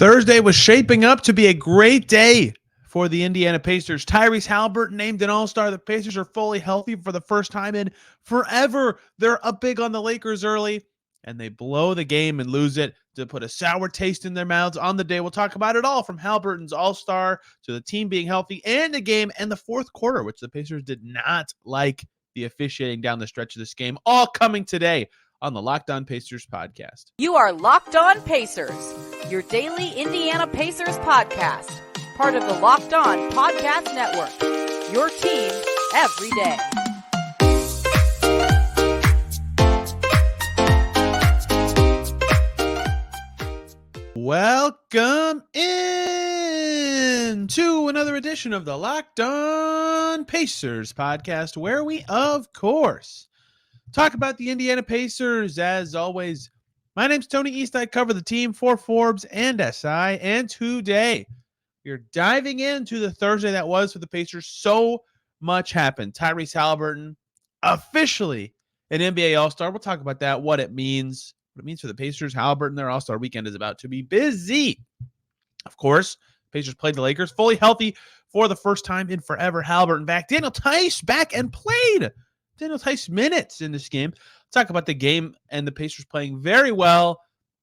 Thursday was shaping up to be a great day for the Indiana Pacers. Tyrese Haliburton named an All-Star. The Pacers are fully healthy for the first time in forever. They're up big on the Lakers early, and they blow the game and lose it to put a sour taste in their mouths on the day. We'll talk about it all, from Haliburton's All-Star to the team being healthy and the game and the fourth quarter, which the Pacers did not like the officiating down the stretch of this game, all coming today on the Locked On Pacers podcast. You are Locked On Pacers, your daily Indiana Pacers podcast, part of the Locked On Podcast Network, your team every day. Welcome in to another edition of the Locked On Pacers podcast, where we, of course, talk about the Indiana Pacers. As always, my name's Tony East. I cover the team for Forbes and SI, and today we're diving into the Thursday that was for the Pacers. So much happened. Tyrese Haliburton, officially an NBA All-Star. We'll talk about that, what it means for the Pacers. Haliburton, their All-Star weekend is about to be busy. Of course, Pacers played the Lakers fully healthy for the first time in forever. Haliburton back. Daniel Tice back and played Daniel Tice minutes in this game. Talk about the game and the Pacers playing very well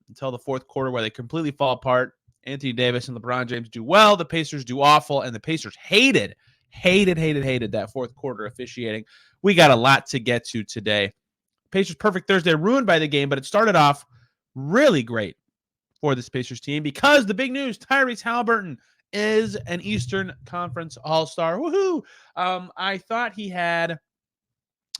until the fourth quarter, where they completely fall apart. Anthony Davis and LeBron James do well. The Pacers do awful, and the Pacers hated that fourth quarter officiating. We got a lot to get to today. Pacers' perfect Thursday ruined by the game, but it started off really great for this Pacers team because the big news, Tyrese Haliburton is an Eastern Conference All-Star. Woohoo! I thought he had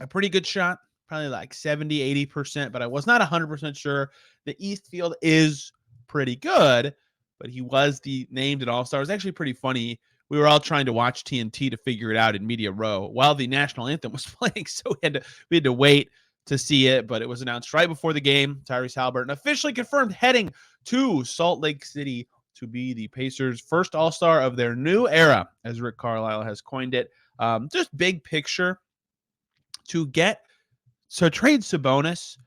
a pretty good shot, probably like 70, 80%, but I was not 100% sure. The East field is pretty good, but he was named an All-Star. It was actually pretty funny. We were all trying to watch TNT to figure it out in Media Row while the national anthem was playing, so we had to wait to see it, but it was announced right before the game. Tyrese Haliburton officially confirmed heading to Salt Lake City to be the Pacers' first All-Star of their new era, as Rick Carlisle has coined it. Just big picture, to trade Sabonis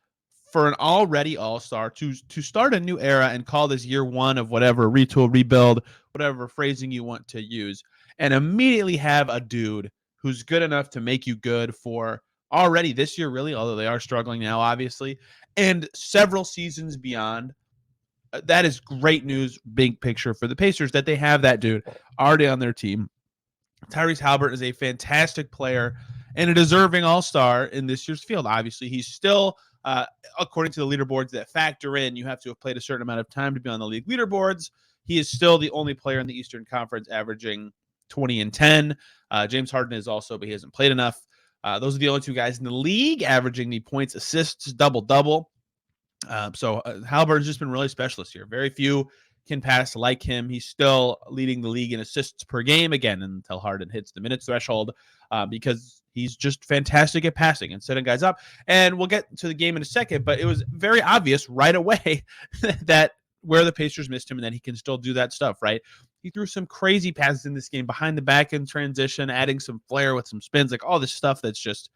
for an already All-Star, to start a new era and call this year one of whatever, retool, rebuild, whatever phrasing you want to use, and immediately have a dude who's good enough to make you good for already this year, really, although they are struggling now, obviously, and several seasons beyond. That is great news, big picture for the Pacers, that they have that dude already on their team. Tyrese Haliburton is a fantastic player and a deserving All-Star in this year's field. Obviously, he's still, according to the leaderboards that factor in, you have to have played a certain amount of time to be on the league leaderboards. He is still the only player in the Eastern Conference averaging 20 and 10. James Harden is also, but he hasn't played enough. Those are the only two guys in the league averaging the points, assists, double-double. So Haliburton's just been really special this year. Very few can pass like him. He's still leading the league in assists per game, again, until Harden hits the minutes threshold, because he's just fantastic at passing and setting guys up. And we'll get to the game in a second, but it was very obvious right away that where the Pacers missed him and that he can still do that stuff, right? He threw some crazy passes in this game, behind the back in transition, adding some flair with some spins, like all this stuff that's just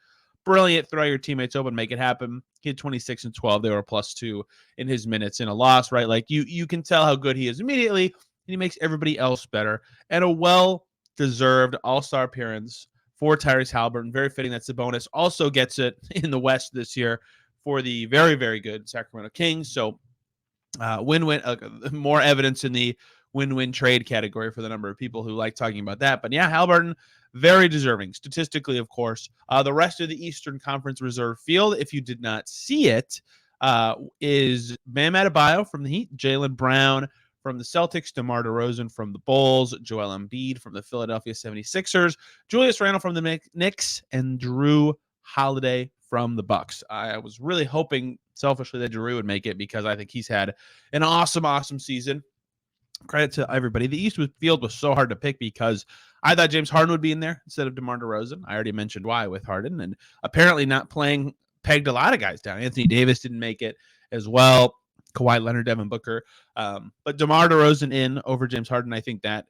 brilliant. Throw your teammates open, make it happen. He had 26 and 12. They were +2 in his minutes in a loss, right? Like you can tell how good he is immediately, and he makes everybody else better. And a well-deserved All-Star appearance for Tyrese Haliburton. Very fitting that Sabonis also gets it in the West this year for the very, very good Sacramento Kings. So win-win, more evidence in the win-win trade category for the number of people who like talking about that. But yeah, Haliburton, very deserving statistically, of course. The rest of the Eastern Conference reserve field, if you did not see it, is Bam Adebayo from the Heat, Jaylen Brown from the Celtics, DeMar DeRozan from the Bulls, Joel Embiid from the Philadelphia 76ers, Julius Randle from the Knicks, and Drew Holiday from the Bucks. I was really hoping selfishly that Drew would make it because I think he's had an awesome season. Credit to everybody. The East field was so hard to pick because I thought James Harden would be in there instead of DeMar DeRozan. I already mentioned why with Harden, and apparently not playing pegged a lot of guys down. Anthony Davis didn't make it as well. Kawhi Leonard, Devin Booker. But DeMar DeRozan in over James Harden, I think that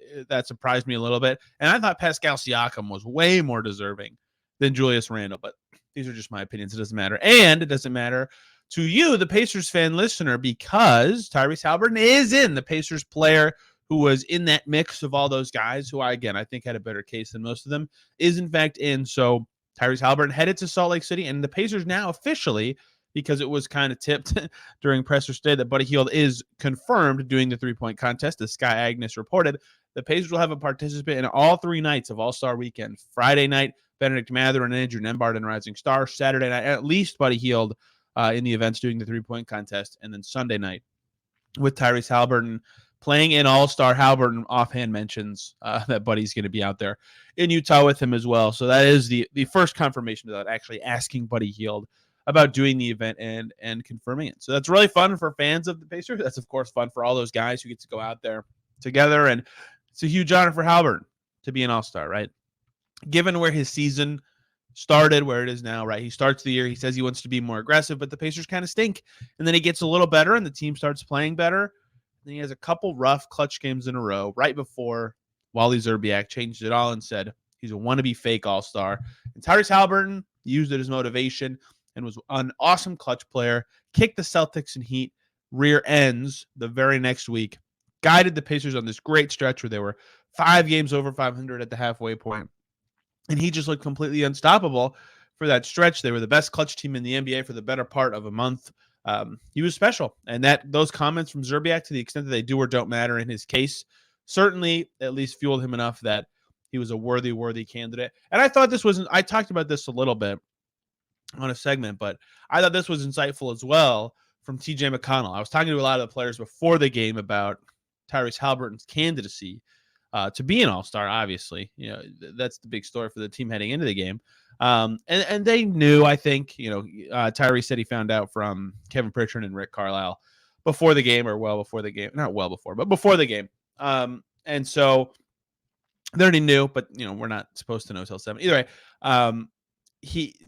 surprised me a little bit. And I thought Pascal Siakam was way more deserving than Julius Randle, but these are just my opinions. It doesn't matter. And it doesn't matter to you, the Pacers fan listener, because Tyrese Haliburton is in the Pacers player who was in that mix of all those guys who I think had a better case than most of them, is in fact in. So Tyrese Haliburton headed to Salt Lake City, and the Pacers now officially, because it was kind of tipped during presser day that Buddy Hield is confirmed doing the three-point contest, as Sky Agnes reported, the Pacers will have a participant in all 3 nights of All-Star Weekend. Friday night, Benedict Mather and Andrew Nembhard and Rising Star. Saturday night, at least Buddy Hield in the events doing the three-point contest. And then Sunday night with Tyrese Haliburton playing in All-Star. Haliburton offhand mentions that Buddy's going to be out there in Utah with him as well. So that is the first confirmation of that, actually asking Buddy Hield about doing the event and confirming it. So that's really fun for fans of the Pacers. That's, of course, fun for all those guys who get to go out there together. And it's a huge honor for Haliburton to be an All-Star, right? Given where his season started, where it is now, right? He starts the year, he says he wants to be more aggressive, but the Pacers kind of stink. And then he gets a little better and the team starts playing better. And he has a couple rough clutch games in a row right before Wally Szczerbiak changed it all and said he's a wannabe fake All-Star. And Tyrese Haliburton used it as motivation and was an awesome clutch player, kicked the Celtics and Heat rear ends the very next week, guided the Pacers on this great stretch where they were 5 games over 500 at the halfway point. And he just looked completely unstoppable for that stretch. They were the best clutch team in the NBA for the better part of a month. He was special. And that those comments from Szczerbiak, to the extent that they do or don't matter in his case, certainly at least fueled him enough that he was a worthy candidate. And I thought this was, I talked about this a little bit on a segment, but I thought this was insightful as well from TJ McConnell. I was talking to a lot of the players before the game about Tyrese Haliburton's candidacy to be an All-Star. Obviously, that's the big story for the team heading into the game. And they knew, I think, Tyrese said he found out from Kevin Pritchard and Rick Carlisle before the game, or well before the game, not well before, but before the game. And so they already knew, but we're not supposed to know till 7. Either way,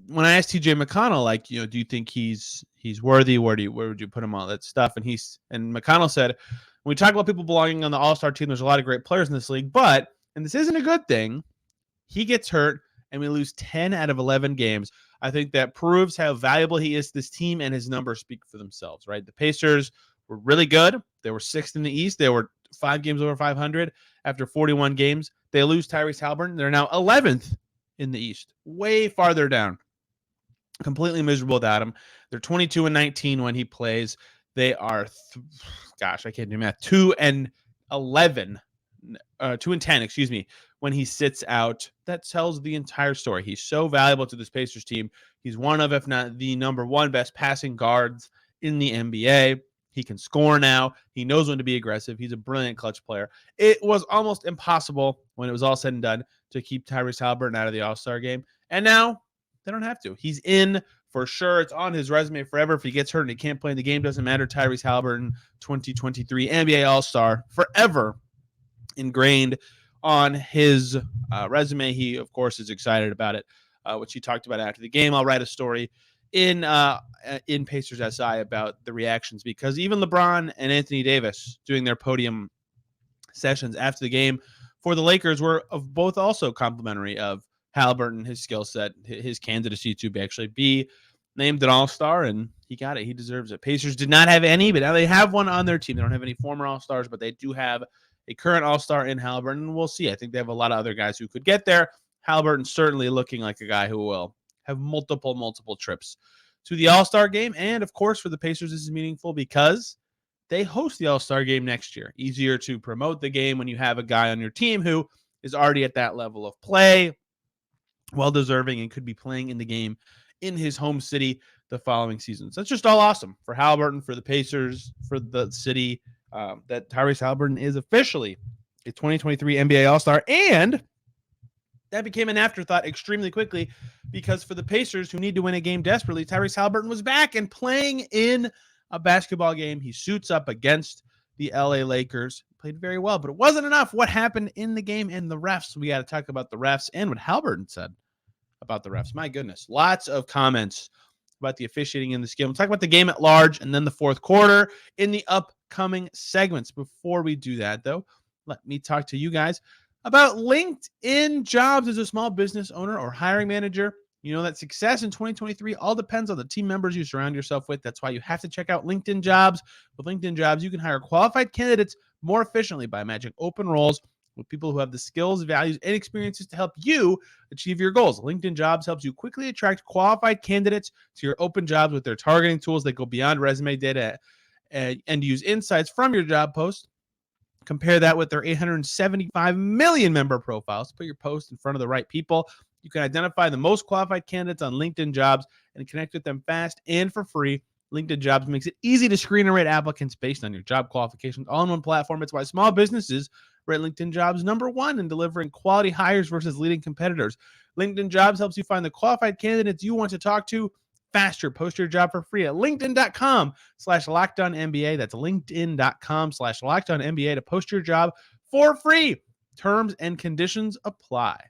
when I asked TJ McConnell, like, do you think he's worthy? Where would you put him, all that stuff? And McConnell said, when we talk about people belonging on the All-Star team, there's a lot of great players in this league, but, and this isn't a good thing, he gets hurt and we lose 10 out of 11 games. I think that proves how valuable he is to this team, and his numbers speak for themselves, right? The Pacers were really good. They were 6th in the East. They were 5 games over 500 after 41 games. They lose Tyrese Haliburton. They're now 11th in the East, way farther down. Completely miserable without him. They're 22-19 when he plays. They are, I can't do math, 2-10, excuse me, when he sits out. That tells the entire story. He's so valuable to this Pacers team. He's one of, if not the number one best passing guards in the NBA. He can score now. He knows when to be aggressive. He's a brilliant clutch player. It was almost impossible when it was all said and done to keep Tyrese Haliburton out of the All-Star game. And now they don't have to. He's in for sure. It's on his resume forever. If he gets hurt and he can't play in the game, doesn't matter. Tyrese Haliburton, 2023 NBA All-Star, forever ingrained on his resume. He, of course, is excited about it, which he talked about after the game. I'll write a story in Pacers SI about the reactions, because even LeBron and Anthony Davis doing their podium sessions after the game for the Lakers were of both also complimentary of Haliburton, his skill set, his candidacy to actually be named an All-Star, and he got it. He deserves it. Pacers did not have any, but now they have one on their team. They don't have any former All-Stars, but they do have a current All-Star in Haliburton, and we'll see. I think they have a lot of other guys who could get there. Haliburton certainly looking like a guy who will have multiple trips to the All-Star game. And, of course, for the Pacers, this is meaningful because they host the All-Star game next year. Easier to promote the game when you have a guy on your team who is already at that level of play, well-deserving, and could be playing in the game in his home city the following season. So that's just all awesome for Haliburton, for the Pacers, for the city, that Tyrese Haliburton is officially a 2023 NBA All-Star. And that became an afterthought extremely quickly, because for the Pacers, who need to win a game desperately, Tyrese Haliburton was back and playing in a basketball game. He suits up against the LA Lakers. Played very well, but it wasn't enough. What happened in the game and the refs? We got to talk about the refs and what Haliburton said about the refs. My goodness. Lots of comments about the officiating in this game. We'll talk about the game at large and then the fourth quarter in the upcoming segments. Before we do that, though, let me talk to you guys about LinkedIn Jobs. As a small business owner or hiring manager, You know that success in 2023 all depends on the team members you surround yourself with. That's why you have to check out LinkedIn Jobs. With LinkedIn Jobs, you can hire qualified candidates more efficiently by matching open roles with people who have the skills, values, and experiences to help you achieve your goals. LinkedIn Jobs helps you quickly attract qualified candidates to your open jobs with their targeting tools that go beyond resume data and use insights from your job post. Compare that with their 875 million member profiles. Put your post in front of the right people. You can identify the most qualified candidates on LinkedIn Jobs and connect with them fast and for free. LinkedIn Jobs makes it easy to screen and rate applicants based on your job qualifications all in one platform. It's why small businesses rate LinkedIn Jobs #1 in delivering quality hires versus leading competitors. LinkedIn Jobs helps you find the qualified candidates you want to talk to faster. Post your job for free at linkedin.com/LockedOnNBA. That's linkedin.com/LockedOnNBA to post your job for free. Terms and conditions apply.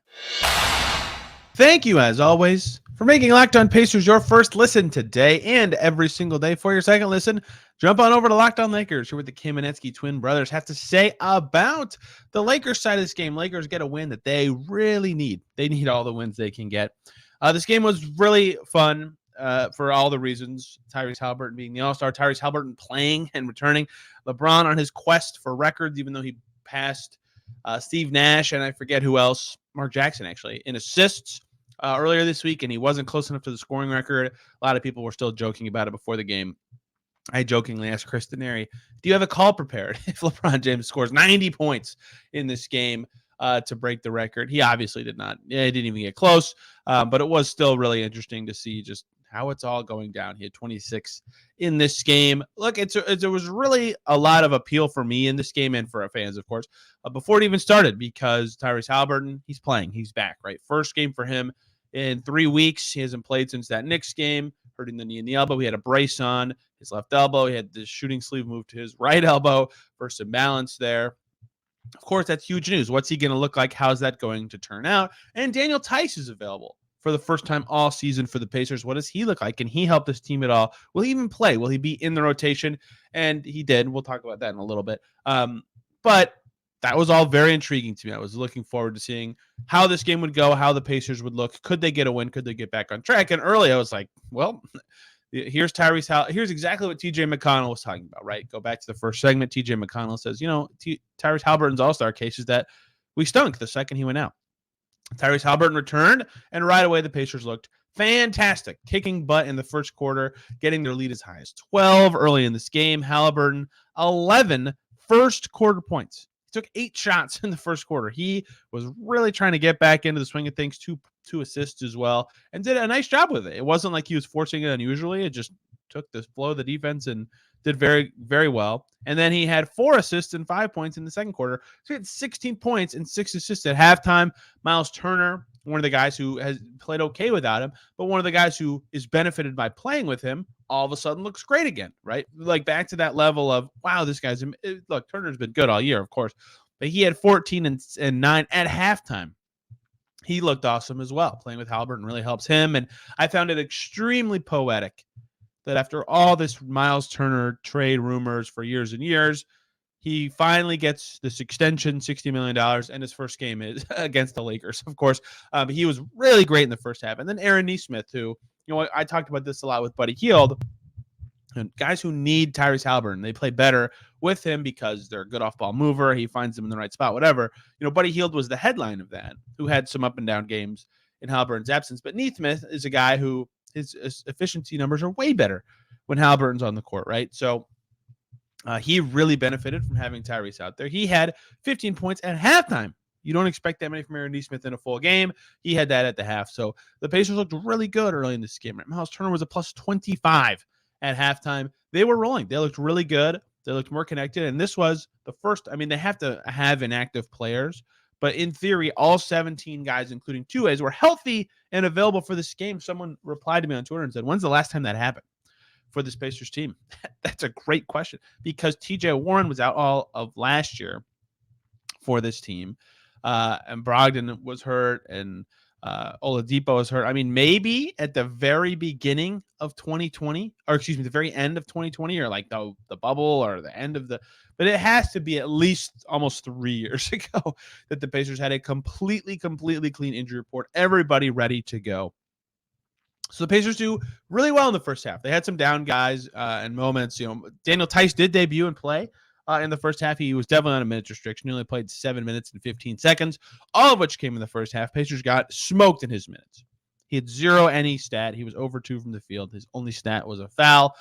Thank you, as always, for making Locked On Pacers your first listen today and every single day. For your second listen, jump on over to Locked On Lakers, hear what the Kamenetsky twin brothers have to say about the Lakers side of this game. Lakers get a win that they really need. They need all the wins they can get. This game was really fun for all the reasons. Tyrese Haliburton being the all-star, Tyrese Haliburton playing and returning, LeBron on his quest for records, even though he passed Steve Nash and I forget who else, Mark Jackson actually, in assists earlier this week, and he wasn't close enough to the scoring record. A lot of people were still joking about it before the game. I jokingly asked Chris Denary, do you have a call prepared if LeBron James scores 90 points in this game to break the record? He obviously did not. He didn't even get close, but it was still really interesting to see just how it's all going down. He had 26 in this game. Look, it was really a lot of appeal for me in this game and for our fans, of course, before it even started, because Tyrese Haliburton, he's playing. He's back, right? First game for him in 3 weeks. He hasn't played since that Knicks game, hurting the knee and the elbow. He had a brace on his left elbow. He had the shooting sleeve moved to his right elbow for some balance there. Of course, that's huge news. What's he going to look like? How's that going to turn out? And Daniel Tice is available for the first time all season for the Pacers. What does he look like? Can he help this team at all? Will he even play? Will he be in the rotation? And he did. We'll talk about that in a little bit. But that was all very intriguing to me. I was looking forward to seeing how this game would go, how the Pacers would look. Could they get a win? Could they get back on track? And early, I was like, well, here's Tyrese Haliburton. Here's exactly what TJ McConnell was talking about, right? Go back to the first segment. TJ McConnell says, Tyrese Haliburton's all-star case is that we stunk the second he went out. Tyrese Haliburton returned, and right away the Pacers looked fantastic, kicking butt in the first quarter, getting their lead as high as 12 early in this game. Haliburton, 11 first quarter points. He took 8 shots in the first quarter. He was really trying to get back into the swing of things, two assists as well, and did a nice job with it. It wasn't like he was forcing it unusually. It just took the flow of the defense and did very, very well. And then he had 4 assists and 5 points in the second quarter. So he had 16 points and 6 assists at halftime. Miles Turner, one of the guys who has played okay without him, but one of the guys who is benefited by playing with him, all of a sudden looks great again, right? Like back to that level of, wow, this guy's, look, Turner's been good all year, of course, but he had 14 and 9 at halftime. He looked awesome as well. Playing with Haliburton really helps him. And I found it extremely poetic that after all this Miles Turner trade rumors for years and years, he finally gets this extension, $60 million, and his first game is against the Lakers, of course. He was really great in the first half. And then Aaron Nesmith, who, I talked about this a lot with Buddy Hield, and guys who need Tyrese Haliburton, they play better with him because they're a good off-ball mover. He finds them in the right spot, whatever. Buddy Hield was the headline of that, who had some up and down games in Haliburton's absence. But Nesmith is a guy who his efficiency numbers are way better when Haliburton's on the court, right? So he really benefited from having Tyrese out there. He had 15 points at halftime. You don't expect that many from Aaron Nesmith in a full game. He had that at the half. So the Pacers looked really good early in this game. Miles Turner was a plus 25 at halftime. They were rolling. They looked really good. They looked more connected. And this was the first. They have to have inactive players. But in theory, all 17 guys, including 2As, were healthy and available for this game. Someone replied to me on Twitter and said, when's the last time that happened for this Pacers team? That's a great question, because TJ Warren was out all of last year for this team. And Brogdon was hurt, and Oladipo was hurt. Maybe at the very beginning of 2020, or excuse me, the very end of 2020, or like the bubble or the end of but it has to be at least almost 3 years ago that the Pacers had a completely clean injury report. Everybody ready to go. So the Pacers do really well in the first half. They had some down guys and moments. Daniel Tice did debut and play in the first half. He was definitely on a minute restriction. He only played 7 minutes and 15 seconds, all of which came in the first half. Pacers got smoked in his minutes. He had 0 any stat. He was over 2 from the field. His only stat was a foul.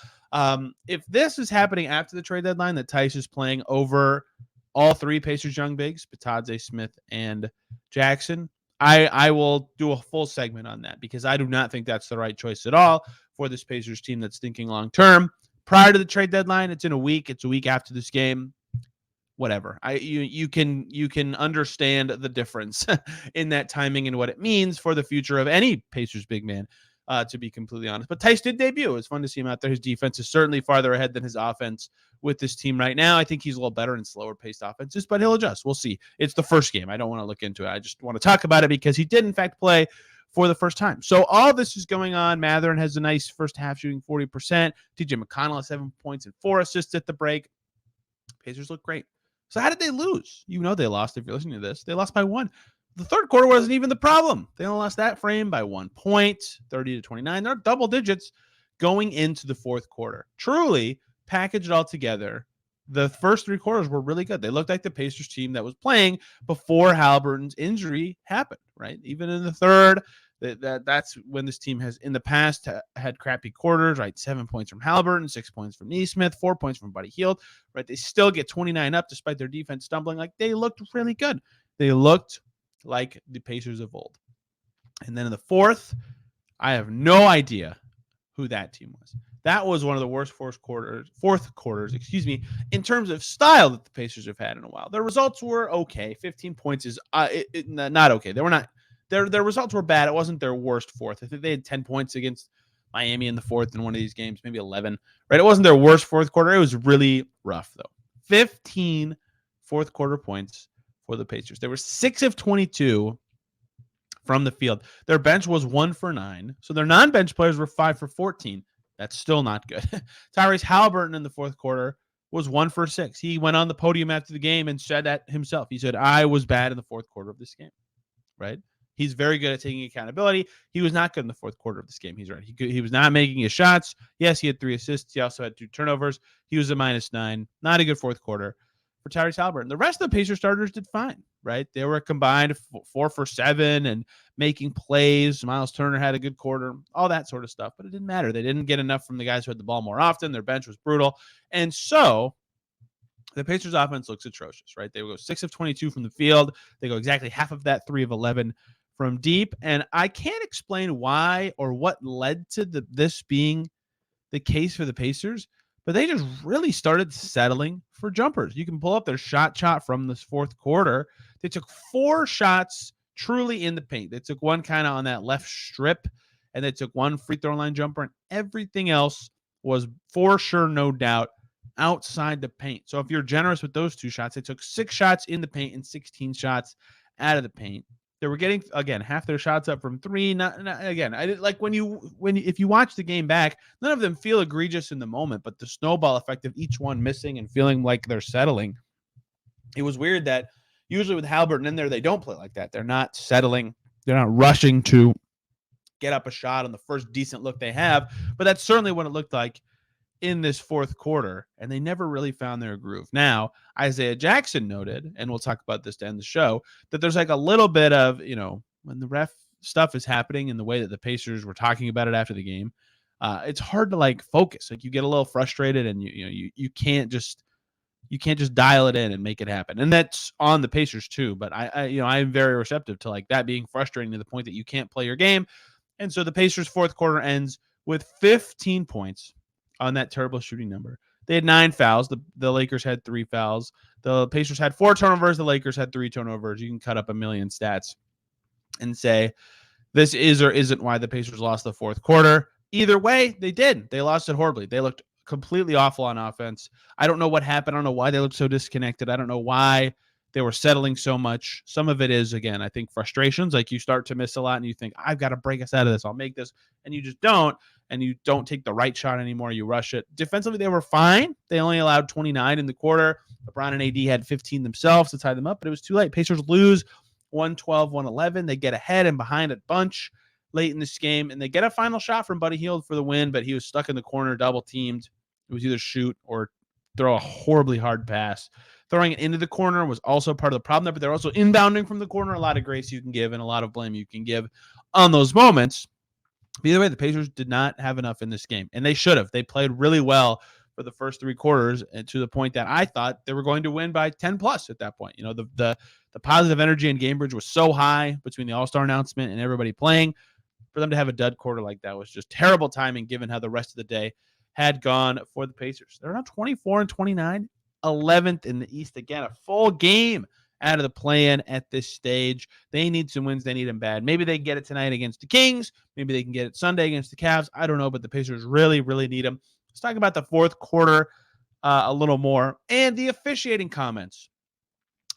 If this is happening after the trade deadline, that Tice is playing over all 3 Pacers young bigs, Batadze, Smith, and Jackson, I will do a full segment on that because I do not think that's the right choice at all for this Pacers team that's thinking long term. Prior to the trade deadline, it's in a week. It's a week after this game. Whatever. You can understand the difference in that timing and what it means for the future of any Pacers big man. To be completely honest, but Tice did debut. It was fun to see him out there. His defense is certainly farther ahead than his offense with this team right now. I think he's a little better in slower paced offenses, but he'll adjust. We'll see. It's the first game. I don't want to look into it. I just want to talk about it because he did in fact play for the first time. So all this is going on. Matherin has a nice first half, shooting 40%. TJ McConnell has 7 points and 4 assists at the break. Pacers look great. So how did they lose? They lost if you're listening to this. They lost by 1. The third quarter wasn't even the problem. They only lost that frame by 1 point, 30-29. They're double digits going into the fourth quarter. Truly, packaged all together, the first 3 quarters were really good. They looked like the Pacers team that was playing before Haliburton's injury happened, right? Even in the third, that's when this team has in the past had crappy quarters, right? 7 points from Haliburton, 6 points from Nesmith, 4 points from Buddy Hield, right? They still get 29 up despite their defense stumbling. Like, they looked really good. They looked like the Pacers of old. And then in the fourth, I have no idea who that team was. That was one of the worst fourth quarters, in terms of style that the Pacers have had in a while. Their results were okay. 15 points is not okay. They were not. Their results were bad. It wasn't their worst fourth. I think they had 10 points against Miami in the fourth in one of these games, maybe 11. Right? It wasn't their worst fourth quarter. It was really rough though. 15 fourth quarter points for the Pacers. They were 6 of 22 from the field. Their bench was 1 for 9. So their non-bench players were 5 for 14. That's still not good. Tyrese Haliburton in the fourth quarter was 1 for 6. He went on the podium after the game and said that himself. He said, I was bad in the fourth quarter of this game, right? He's very good at taking accountability. He was not good in the fourth quarter of this game. He's right. He was not making his shots. Yes, he had 3 assists. He also had 2 turnovers. He was a -9. Not a good fourth quarter for Tyrese Haliburton. The rest of the Pacer starters did fine, right? They were combined 4 for 7 and making plays. Miles Turner had a good quarter, all that sort of stuff, but it didn't matter. They didn't get enough from the guys who had the ball more often. Their bench was brutal. And so the Pacers offense looks atrocious, right? They go 6 of 22 from the field. They go exactly half of that, 3 of 11 from deep. And I can't explain why or what led to this being the case for the Pacers, but they just really started settling for jumpers. You can pull up their shot from this fourth quarter. They took 4 shots truly in the paint. They took one kind of on that left strip, and they took 1 free throw line jumper, and everything else was for sure, no doubt, outside the paint. So if you're generous with those 2 shots, they took 6 shots in the paint and 16 shots out of the paint. They were getting, again, half their shots up from 3. Again, I didn't like if you watch the game back, none of them feel egregious in the moment, but the snowball effect of each one missing and feeling like they're settling. It was weird that usually with Haliburton in there, they don't play like that. They're not settling. They're not rushing to get up a shot on the first decent look they have, but that's certainly what it looked like in this fourth quarter, and they never really found their groove. Now, Isaiah Jackson noted, and we'll talk about this to end the show, that there's like a little bit of, when the ref stuff is happening in the way that the Pacers were talking about it after the game, it's hard to like focus. Like you get a little frustrated, and you can't just dial it in and make it happen. And that's on the Pacers too. But I'm very receptive to like that being frustrating to the point that you can't play your game. And so the Pacers fourth quarter ends with 15 points on that terrible shooting number. They had 9 fouls. The Lakers had 3 fouls. The Pacers had 4 turnovers. The Lakers had 3 turnovers. You can cut up a million stats and say this is or isn't why the Pacers lost the fourth quarter. Either way, they did. They lost it horribly. They looked completely awful on offense. I don't know what happened. I don't know why they looked so disconnected. I don't know why they were settling so much. Some of it is, again, I think frustrations. Like you start to miss a lot and you think, I've got to break us out of this. I'll make this. And you just don't. And you don't take the right shot anymore. You rush it. Defensively, they were fine. They only allowed 29 in the quarter. LeBron and AD had 15 themselves to tie them up, but it was too late. Pacers lose 112-111. They get ahead and behind a bunch. late in this game, and they get a final shot from Buddy Hield for the win, but he was stuck in the corner, double teamed. It was either shoot or throw a horribly hard pass. Throwing it into the corner was also part of the problem there, but they're also inbounding from the corner. A lot of grace you can give and a lot of blame you can give on those moments. But either way, the Pacers did not have enough in this game, and they should have. They played really well for the first three quarters, and to the point that I thought they were going to win by 10 plus at that point. The positive energy in Gamebridge was so high between the All-Star announcement and everybody playing. For them to have a dud quarter like that was just terrible timing, given how the rest of the day had gone for the Pacers. They're now 24-29, 11th in the East. Again, a full game out of the play-in at this stage. They need some wins. They need them bad. Maybe they can get it tonight against the Kings. Maybe they can get it Sunday against the Cavs. I don't know, but the Pacers really, really need them. Let's talk about the fourth quarter a little more and the officiating comments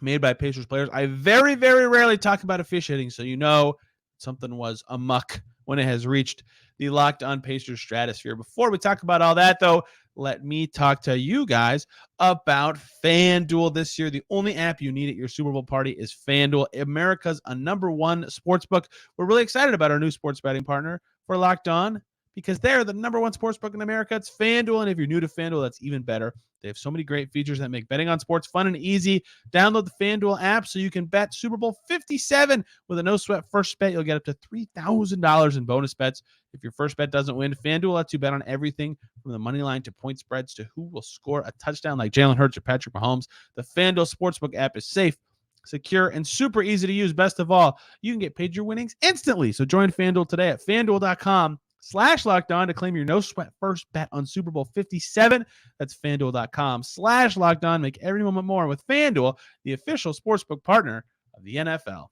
made by Pacers players. I very, very rarely talk about officiating, so you know something was amuck when it has reached the Locked On Pacers stratosphere. Before we talk about all that, though, let me talk to you guys about FanDuel this year. The only app you need at your Super Bowl party is FanDuel, America's #1 sportsbook. We're really excited about our new sports betting partner for Locked On because they're the #1 sportsbook in America. It's FanDuel, and if you're new to FanDuel, that's even better. They have so many great features that make betting on sports fun and easy. Download the FanDuel app so you can bet Super Bowl 57 with a no-sweat first bet. You'll get up to $3,000 in bonus bets. If your first bet doesn't win, FanDuel lets you bet on everything from the money line to point spreads to who will score a touchdown like Jalen Hurts or Patrick Mahomes. The FanDuel Sportsbook app is safe, secure, and super easy to use. Best of all, you can get paid your winnings instantly. So join FanDuel today at FanDuel.com/LockedOn to claim your no-sweat first bet on Super Bowl 57. That's FanDuel.com/LockedOn. Make every moment more with FanDuel, the official sportsbook partner of the NFL.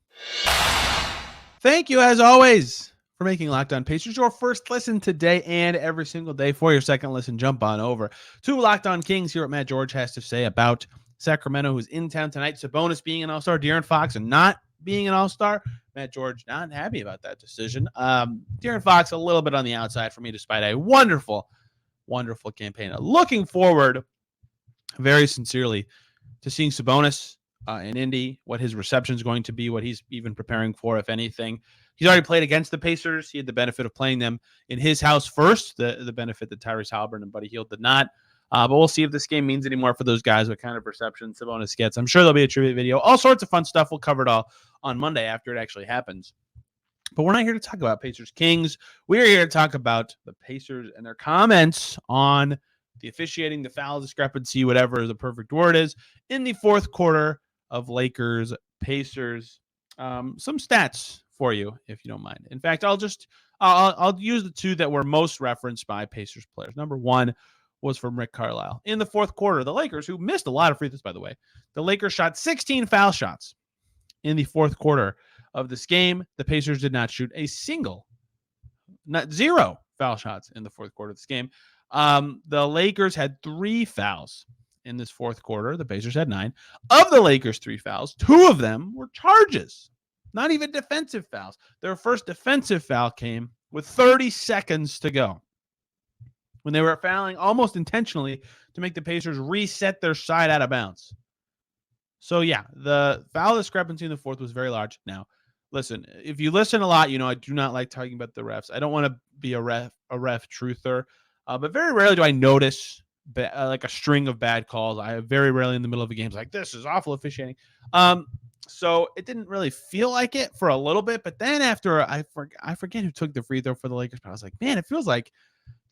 Thank you, as always, for making Locked On Pacers your first listen today and every single day. For your second listen, jump on over to Locked On Kings. Hear what Matt George has to say about Sacramento, who's in town tonight. Sabonis being an all-star, De'Aaron Fox and not being an all-star. Matt George not happy about that decision. De'Aaron Fox a little bit on the outside for me, despite a wonderful, wonderful campaign. Looking forward very sincerely to seeing Sabonis in Indy, what his reception is going to be, what he's even preparing for, if anything. He's already played against the Pacers. He had the benefit of playing them in his house first, the benefit that Tyrese Haliburton and Buddy Hield did not. But we'll see if this game means any more for those guys, what kind of reception Sabonis gets. I'm sure there'll be a tribute video, all sorts of fun stuff. We'll cover it all on Monday after it actually happens. But we're not here to talk about Pacers Kings. We're here to talk about the Pacers and their comments on the officiating, the foul discrepancy, whatever the perfect word is, in the fourth quarter of Lakers Pacers. Some stats for you, if you don't mind. In fact, I'll use the two that were most referenced by Pacers players. Number one was from Rick Carlisle. In the fourth quarter, the Lakers, who missed a lot of free throws, by the way, the Lakers shot 16 foul shots in the fourth quarter of this game. The Pacers did not shoot a zero foul shots in the fourth quarter of this game. The Lakers had 3 fouls in this fourth quarter. The Pacers had 9. Of the Lakers' 3 fouls, 2 of them were charges, not even defensive fouls. Their first defensive foul came with 30 seconds to go, when they were fouling almost intentionally to make the Pacers reset their side out of bounds. So, yeah, the foul discrepancy in the fourth was very large. Now, listen, if you listen a lot, you know I do not like talking about the refs. I don't want to be a ref truther, but very rarely do I notice like a string of bad calls. I very rarely in the middle of a game like, this is awful officiating. So it didn't really feel like it for a little bit, but then after I forget who took the free throw for the Lakers, but I was like, man, it feels like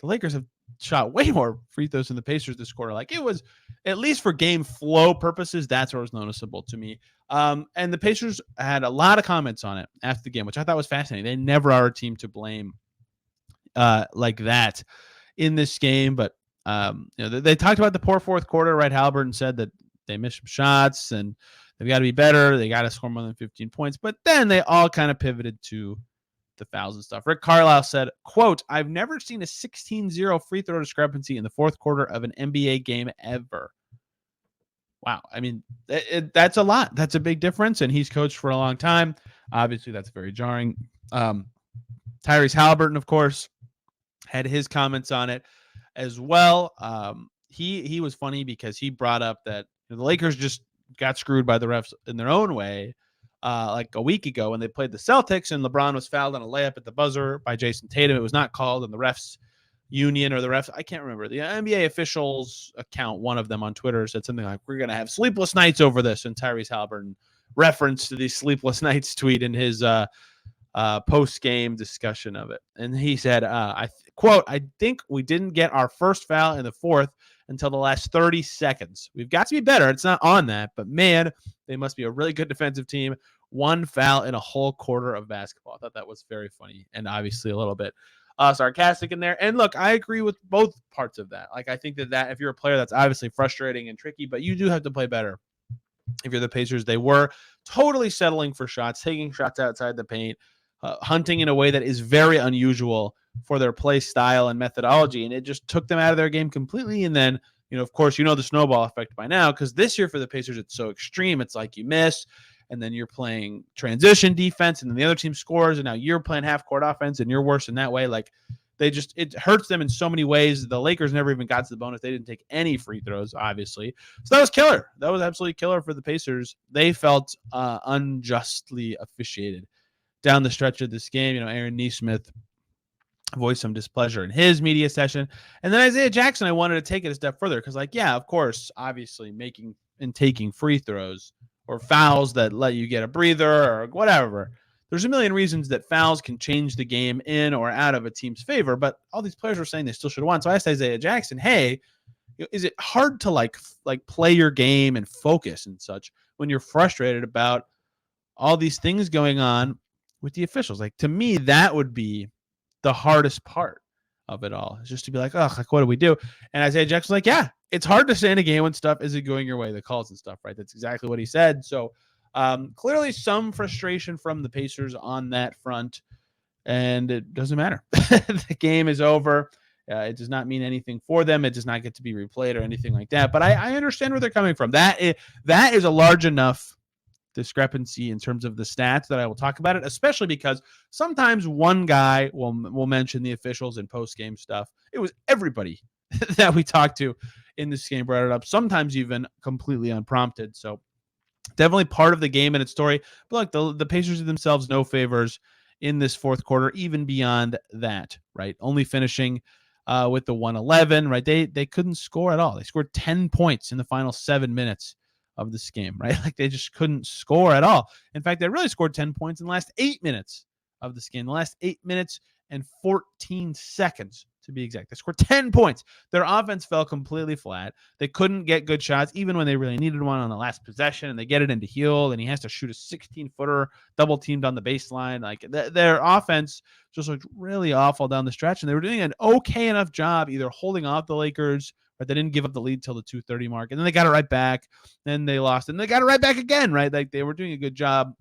the Lakers have shot way more free throws than the Pacers this quarter. Like, it was, at least for game flow purposes, that's what was noticeable to me. And the Pacers had a lot of comments on it after the game, which I thought was fascinating. They never are a team to blame like that in this game, but they talked about the poor fourth quarter, right? Haliburton said that they missed some shots and they've got to be better. They got to score more than 15 points. But then they all kind of pivoted to the fouls and stuff. Rick Carlisle said, quote, "I've never seen a 16-0 free throw discrepancy in the fourth quarter of an NBA game ever." Wow. I mean, that's a lot. That's a big difference. And he's coached for a long time. Obviously, that's very jarring. Tyrese Haliburton, of course, had his comments on it as well. He was funny because he brought up that the Lakers just got screwed by the refs in their own way. like a week ago when they played the Celtics and LeBron was fouled on a layup at the buzzer by Jason Tatum. It was not called, and the refs union or the refs, I can't remember, the NBA officials account, one of them on Twitter said something like, we're going to have sleepless nights over this, and Tyrese Haliburton referenced the sleepless nights tweet in his post-game discussion of it. And he said, quote, I think we didn't get our first foul in the fourth until the last 30 seconds. We've got to be better. It's not on that, but man, they must be a really good defensive team. One foul in a whole quarter of basketball. I thought that was very funny and obviously a little bit sarcastic in there. And look, I agree with both parts of that. Like, I think that if you're a player, that's obviously frustrating and tricky, but you do have to play better. If you're the Pacers, they were totally settling for shots, taking shots outside the paint, hunting in a way that is very unusual for their play style and methodology. And it just took them out of their game completely. And then, of course, the snowball effect by now, because this year for the Pacers, it's so extreme. It's like you miss, and then you're playing transition defense, and then the other team scores, and now you're playing half-court offense, and you're worse in that way. Like, it hurts them in so many ways. The Lakers never even got to the bonus. They didn't take any free throws, obviously. So that was killer. That was absolutely killer for the Pacers. They felt unjustly officiated down the stretch of this game. Aaron Nesmith voiced some displeasure in his media session. And then Isaiah Jackson, I wanted to take it a step further because, of course, obviously making and taking free throws or fouls that let you get a breather or whatever. There's a million reasons that fouls can change the game in or out of a team's favor, but all these players were saying they still should have won. So I asked Isaiah Jackson, hey, is it hard to like play your game and focus and such when you're frustrated about all these things going on with the officials? Like, to me, that would be the hardest part of it all, is just to be like, oh, what do we do? And Isaiah Jackson's like, yeah, it's hard to stay in a game when stuff isn't going your way, the calls and stuff, right? That's exactly what he said. So clearly some frustration from the Pacers on that front, and it doesn't matter. The game is over. It does not mean anything for them. It does not get to be replayed or anything like that. But I understand where they're coming from. That is a large enough discrepancy in terms of the stats that I will talk about it, especially because sometimes one guy will mention the officials in post-game stuff. It was everybody that we talked to in this game brought it up, sometimes even completely unprompted. So definitely part of the game and its story. But look, the Pacers did themselves no favors in this fourth quarter, even beyond that, right? Only finishing with the 111, right? They couldn't score at all. They scored 10 points in the final 7 minutes of this game, right? Like, they just couldn't score at all. In fact, they really scored 10 points in the last 8 minutes of this game, the last 8 minutes and 14 seconds to be exact. They scored 10 points. Their offense fell completely flat. They couldn't get good shots, even when they really needed one on the last possession, and they get it into Hield, and he has to shoot a 16-footer, double teamed on the baseline. Like, their offense just looked really awful down the stretch, and they were doing an okay enough job either holding off the Lakers, but they didn't give up the lead till the 2:30 mark, and then they got it right back. Then they lost, and they got it right back again, right? Like, they were doing a good job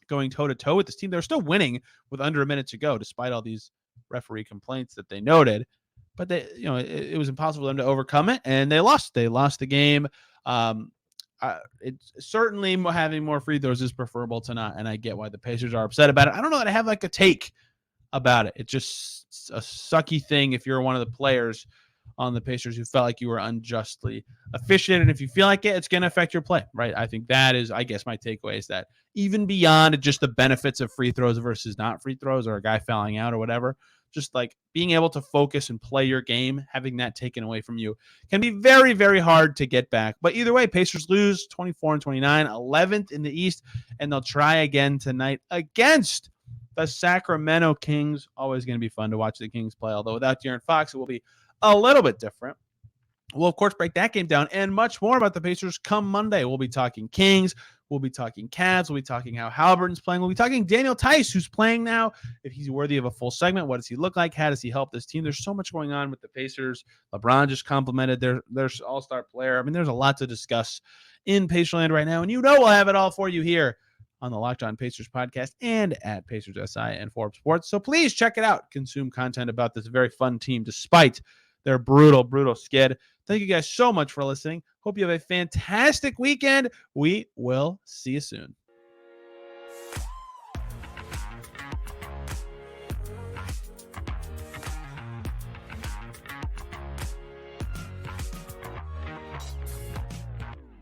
going toe-to-toe with this team. They were still winning with under a minute to go, despite all these referee complaints that they noted. But they, it was impossible for them to overcome it, and they lost. They lost the game. It's certainly having more free throws is preferable to not, and I get why the Pacers are upset about it. I don't know that I have like a take about it. It's just a sucky thing if you're one of the players on the Pacers who felt like you were unjustly officiated. And if you feel like it, it's going to affect your play, right? I think that is, I guess, my takeaway is that even beyond just the benefits of free throws versus not free throws or a guy fouling out or whatever, just like being able to focus and play your game, having that taken away from you can be very, very hard to get back. But either way, Pacers lose 24-29, 11th in the East, and they'll try again tonight against the Sacramento Kings. Always going to be fun to watch the Kings play, although without De'Aaron Fox, it will be a little bit different. We'll, of course, break that game down and much more about the Pacers come Monday. We'll be talking Kings. We'll be talking Cavs. We'll be talking how Haliburton's playing. We'll be talking Daniel Tice, who's playing now. If he's worthy of a full segment, what does he look like? How does he help this team? There's so much going on with the Pacers. LeBron just complimented their all-star player. I mean, there's a lot to discuss in Pacerland right now, and we'll have it all for you here on the Locked On Pacers podcast and at Pacers SI and Forbes Sports. So please check it out. Consume content about this very fun team despite their brutal, brutal skid. Thank you guys so much for listening. Hope you have a fantastic weekend. We will see you soon.